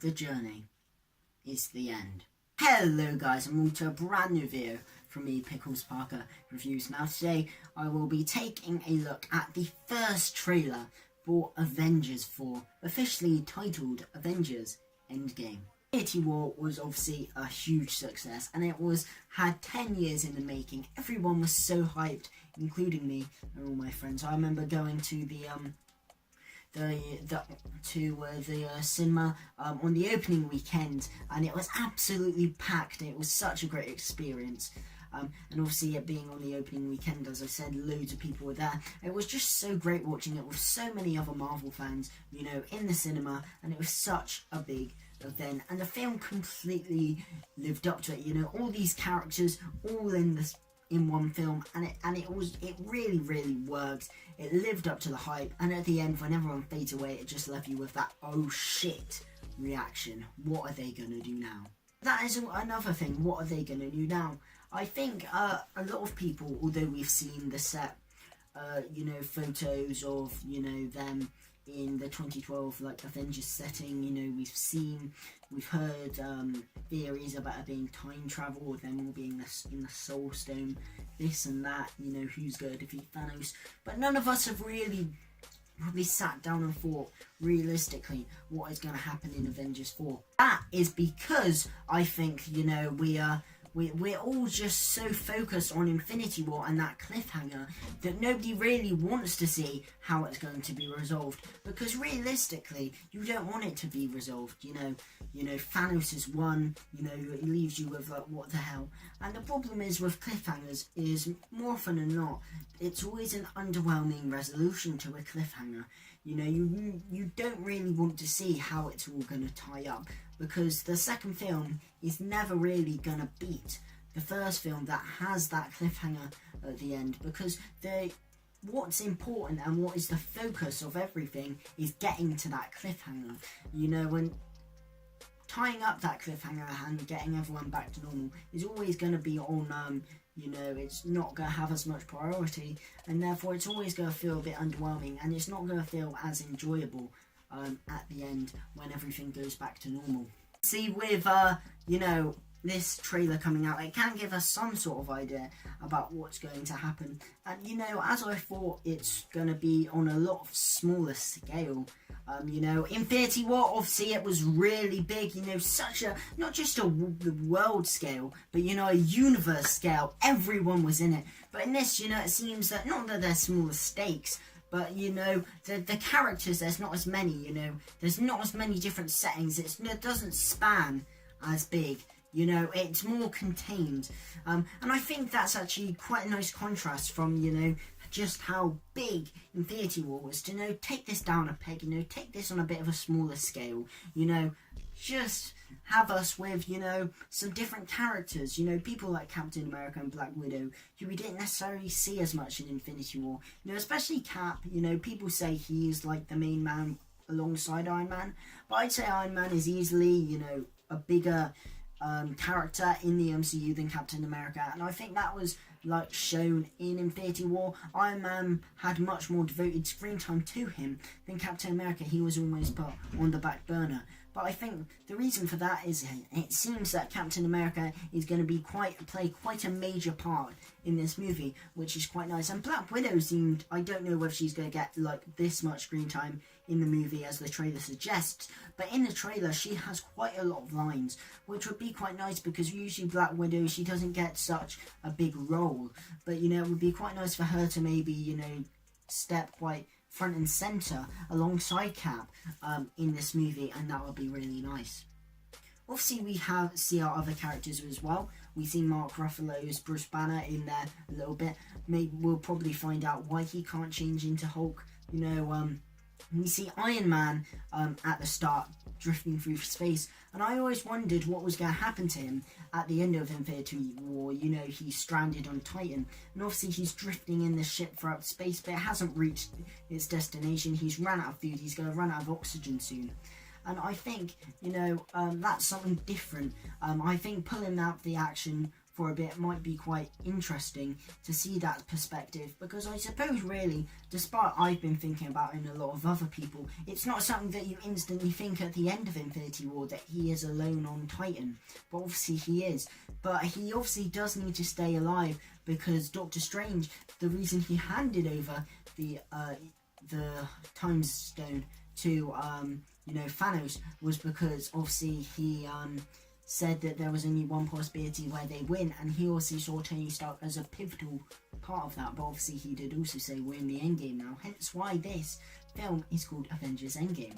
the journey is the end. Hello guys, and welcome to a brand new video from me, Pickles Parker Reviews. Now today I will be taking a look at the first trailer for Avengers 4, officially titled Avengers Endgame. Infinity War was obviously a huge success, and it had 10 years in the making. Everyone was so hyped, including me and all my friends. I remember going to the cinema on the opening weekend, and it was absolutely packed. It was such a great experience. And obviously it being on the opening weekend, as I said, loads of people were there. It was just so great watching it with so many other Marvel fans, you know, in the cinema, and it was such a big event. And the film completely lived up to it, you know, all these characters all in one film, and it really worked. It lived up to the hype, and at the end, when everyone fades away, it just left you with that "oh shit" reaction. What are they gonna do now? That is another thing. What are they gonna do now? I think a lot of people, although we've seen the set, you know, photos of, you know, them in the 2012 like Avengers setting, you know, we've heard theories about it being time travel, or them all being in the Soul Stone, this and that, you know, who's going to defeat Thanos. But none of us have really probably sat down and thought realistically what is going to happen in Avengers 4. That is because I think, you know, we're all just so focused on Infinity War and that cliffhanger that nobody really wants to see how it's going to be resolved, because realistically you don't want it to be resolved. You know Thanos has won, you know, it leaves you with like, what the hell. And the problem is with cliffhangers is, more often than not, it's always an underwhelming resolution to a cliffhanger. You know, you don't really want to see how it's all going to tie up, because the second film is never really going to beat the first film that has that cliffhanger at the end, because what's important and what is the focus of everything is getting to that cliffhanger. You know, when tying up that cliffhanger and getting everyone back to normal is always going to be on, you know, it's not going to have as much priority, and therefore it's always going to feel a bit underwhelming, and it's not going to feel as enjoyable at the end when everything goes back to normal. See, with you know, this trailer coming out, it can give us some sort of idea about what's going to happen. And you know, as I thought, it's going to be on a lot smaller scale. You know, Infinity War, obviously it was really big, you know, such a, not just a world scale, but you know, a universe scale. Everyone was in it. But in this, you know, it seems that, not that there's smaller stakes, but you know, the characters, there's not as many, you know, there's not as many different settings. It doesn't span as big. You know, it's more contained, and I think that's actually quite a nice contrast from, you know, just how big Infinity War was, to, you know, take this down a peg, you know, take this on a bit of a smaller scale, you know, just have us with, you know, some different characters, you know, people like Captain America and Black Widow, who we didn't necessarily see as much in Infinity War, you know, especially Cap. You know, people say he is like the main man alongside Iron Man, but I'd say Iron Man is easily, you know, a bigger character in the MCU than Captain America, and I think that was like shown in Infinity War. Iron Man had much more devoted screen time to him than Captain America. He was almost put on the back burner. But I think the reason for that is it seems that Captain America is going to be play quite a major part in this movie, which is quite nice. And Black Widow seemed, I don't know whether she's going to get like this much screen time in the movie as the trailer suggests, but in the trailer she has quite a lot of lines, which would be quite nice, because usually Black Widow, she doesn't get such a big role. But you know, it would be quite nice for her to maybe, you know, step quite front and center alongside Cap in this movie, and that would be really nice. Obviously we see our other characters as well. We see Mark Ruffalo's Bruce Banner in there a little bit. Maybe we'll probably find out why he can't change into Hulk. You know, we see Iron Man at the start drifting through space, and I always wondered what was going to happen to him at the end of Infinity War. You know, he's stranded on Titan, and obviously he's drifting in the ship throughout space, but it hasn't reached its destination. He's run out of food, he's going to run out of oxygen soon. And I think, you know, that's something different. I think pulling out the action for a bit might be quite interesting to see that perspective, because I suppose really, despite I've been thinking about it and a lot of other people, it's not something that you instantly think at the end of Infinity War that he is alone on Titan, but obviously he is. But he obviously does need to stay alive, because Doctor Strange, the reason he handed over the Time Stone to Thanos was because obviously he said that there was only one possibility where they win, and he also saw Tony Stark as a pivotal part of that. But obviously he did also say we're in the Endgame now, hence why this film is called Avengers Endgame.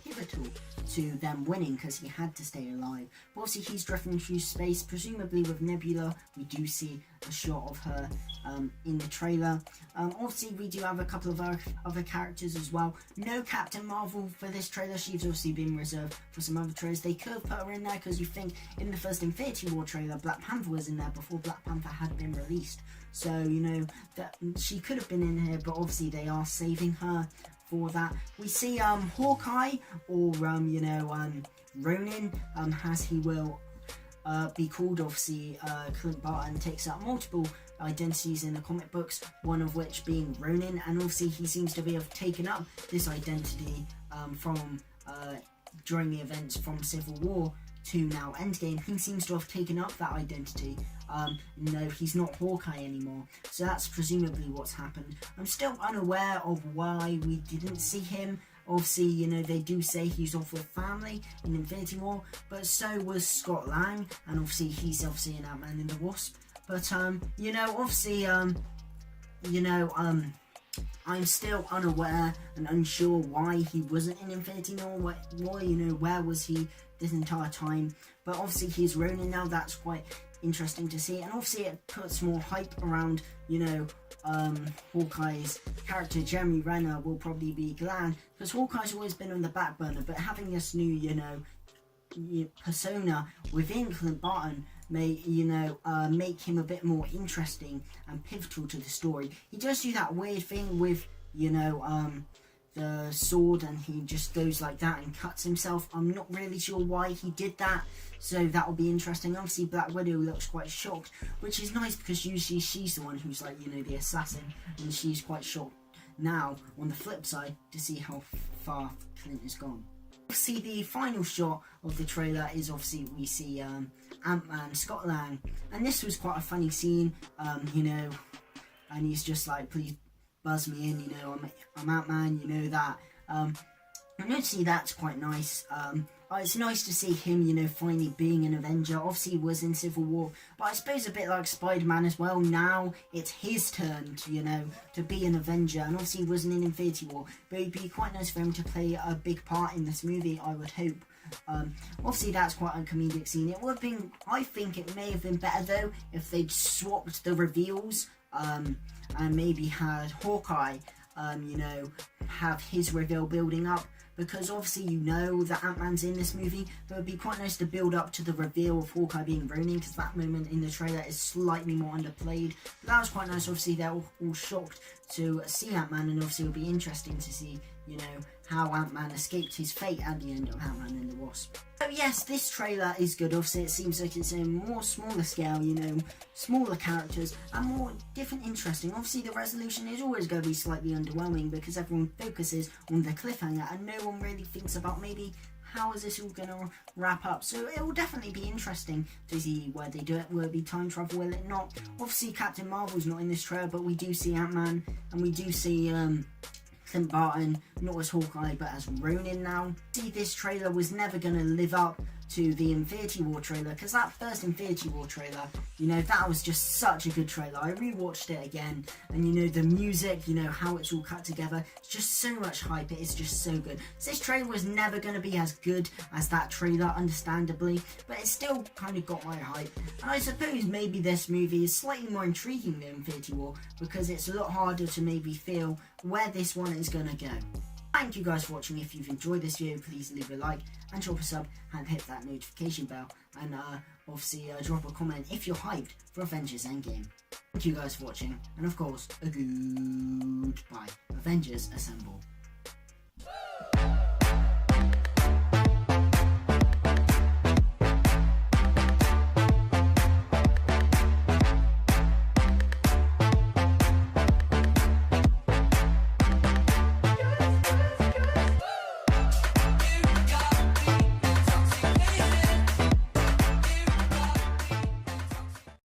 Pivotal to them winning, because he had to stay alive. But obviously he's drifting through space, presumably with Nebula. We do see a shot of her in the trailer. Obviously we do have a couple of other characters as well. No Captain Marvel for this trailer. She's obviously been reserved for some other trailers. They could have put her in there, because you think in the first Infinity War trailer Black Panther was in there before Black Panther had been released, so that she could have been in here, but obviously they are saving her for that. We see Hawkeye, or Ronin, as he will be called. Obviously Clint Barton takes up multiple identities in the comic books, one of which being Ronin, and obviously he seems to have taken up this identity from during the events from Civil War to now Endgame. He seems to have taken up that identity. No, he's not Hawkeye anymore, so that's presumably what's happened. I'm still unaware of why we didn't see him. Obviously, they do say he's off with family in Infinity War, but so was Scott Lang, and obviously he's obviously an Ant-Man and the Wasp. But obviously I'm still unaware and unsure why he wasn't in Infinity War. Where was he this entire time? But obviously he's Ronin now. That's quite interesting to see, and obviously it puts more hype around Hawkeye's character. Jeremy Renner will probably be glad, because Hawkeye's always been on the back burner, but having this new persona within Clint Barton may make him a bit more interesting and pivotal to the story. He does do that weird thing with the sword, and he just goes like that and cuts himself. I'm not really sure why he did that, so that will be interesting. Obviously Black Widow looks quite shocked, which is nice, because usually she's the one who's like the assassin, and she's quite shocked now on the flip side to see how far Clint has gone. See, the final shot of the trailer is obviously we see Ant-Man, Scott Lang, and this was quite a funny scene, and he's just like, please buzz me in, I'm Ant-Man, that. And obviously that's quite nice. It's nice to see him, finally being an Avenger. Obviously he was in Civil War, but I suppose a bit like Spider-Man as well. Now it's his turn to be an Avenger, and obviously he wasn't in Infinity War, but it'd be quite nice for him to play a big part in this movie, I would hope. Obviously that's quite a comedic scene. It would have been, I think it may have been better though if they'd swapped the reveals, and maybe had Hawkeye have his reveal building up, because obviously that Ant-Man's in this movie, but it would be quite nice to build up to the reveal of Hawkeye being Ronin, because that moment in the trailer is slightly more underplayed. But that was quite nice. Obviously they're all shocked to see Ant-Man, and obviously it will be interesting to see how Ant-Man escaped his fate at the end of Ant-Man and the Wasp. So yes, this trailer is good. Obviously it seems like it's a more smaller scale, smaller characters and more different, interesting. Obviously the resolution is always going to be slightly underwhelming, because everyone focuses on the cliffhanger and no one really thinks about maybe how is this all going to wrap up. So it will definitely be interesting to see where they do it. Will it be time travel? Will it not? Obviously Captain Marvel's not in this trailer, but we do see Ant-Man, and we do see Clint Barton, not as Hawkeye but as Ronin now. See, this trailer was never going to live up to the Infinity War trailer, because that first Infinity War trailer, that was just such a good trailer. I rewatched it again, and the music, how it's all cut together, it's just so much hype. It is just so good. So this trailer was never going to be as good as that trailer, understandably, but it still kind of got my hype. And I suppose maybe this movie is slightly more intriguing than Infinity War, because it's a lot harder to maybe feel where this one is going to go. Thank you guys for watching. If you've enjoyed this video, please leave a like and drop a sub and hit that notification bell, and obviously drop a comment if you're hyped for Avengers Endgame. Thank you guys for watching, and of course, a goodbye. Avengers Assemble.